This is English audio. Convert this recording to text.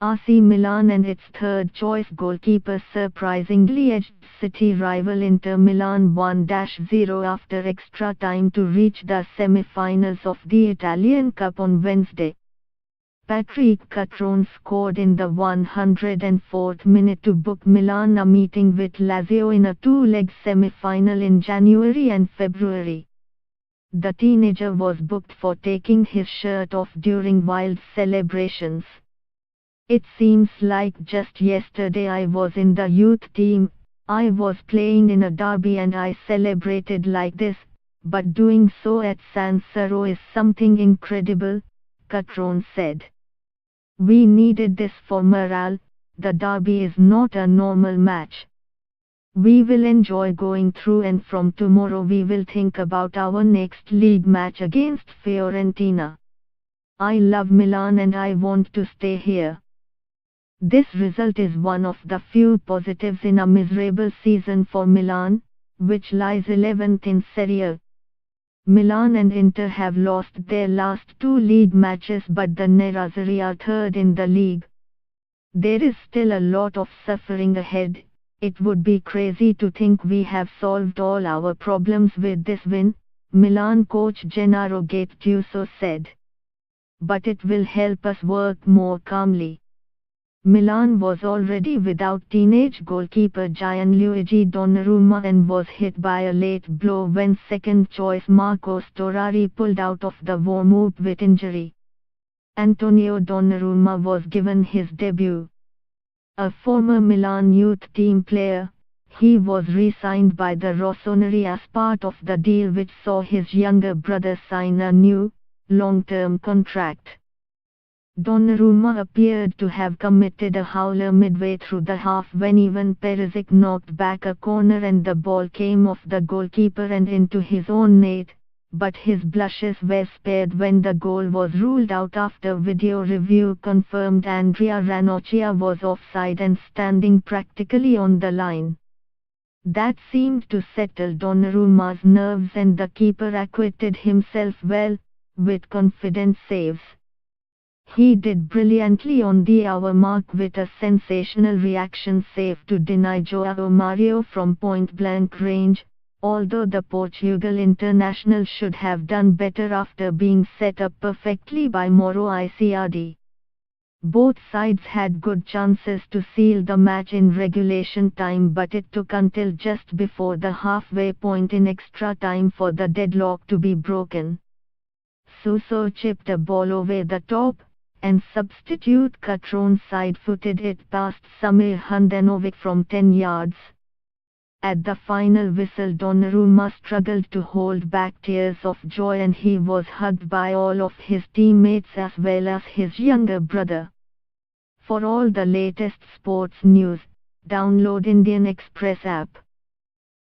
AC Milan and its third-choice goalkeeper surprisingly edged city rival Inter Milan 1-0 after extra time to reach the semi-finals of the Italian Cup on Wednesday. Patrick Cutrone scored in the 104th minute to book Milan a meeting with Lazio in a two-leg semi-final in January and February. The teenager was booked for taking his shirt off during wild celebrations. "It seems like just yesterday I was in the youth team, I was playing in a derby and I celebrated like this, but doing so at San Siro is something incredible," Cutrone said. "We needed this for morale. The derby is not a normal match. We will enjoy going through, and from tomorrow we will think about our next league match against Fiorentina. I love Milan and I want to stay here." This result is one of the few positives in a miserable season for Milan, which lies 11th in Serie A. Milan and Inter have lost their last two league matches, but the Nerazzurri are third in the league. There is still a lot of suffering ahead. "It would be crazy to think we have solved all our problems with this win," Milan coach Gennaro Gattuso said. "But it will help us work more calmly." Milan was already without teenage goalkeeper Gianluigi Donnarumma and was hit by a late blow when second-choice Marco Storari pulled out of the warm-up with injury. Antonio Donnarumma was given his debut. A former Milan youth team player, he was re-signed by the Rossoneri as part of the deal which saw his younger brother sign a new, long-term contract. Donnarumma appeared to have committed a howler midway through the half when Ivan Perisic knocked back a corner and the ball came off the goalkeeper and into his own net, but his blushes were spared when the goal was ruled out after video review confirmed Andrea Ranocchia was offside and standing practically on the line. That seemed to settle Donnarumma's nerves and the keeper acquitted himself well, with confident saves. He did brilliantly on the hour mark with a sensational reaction save to deny João Mario from point-blank range, although the Portugal international should have done better after being set up perfectly by Mauro Icardi. Both sides had good chances to seal the match in regulation time, but it took until just before the halfway point in extra time for the deadlock to be broken. Suso chipped a ball over the top, and substitute Cutrone side-footed it past Samir Handanovic from 10 yards. At the final whistle, Donnarumma struggled to hold back tears of joy and he was hugged by all of his teammates as well as his younger brother. For all the latest sports news, download Indian Express app.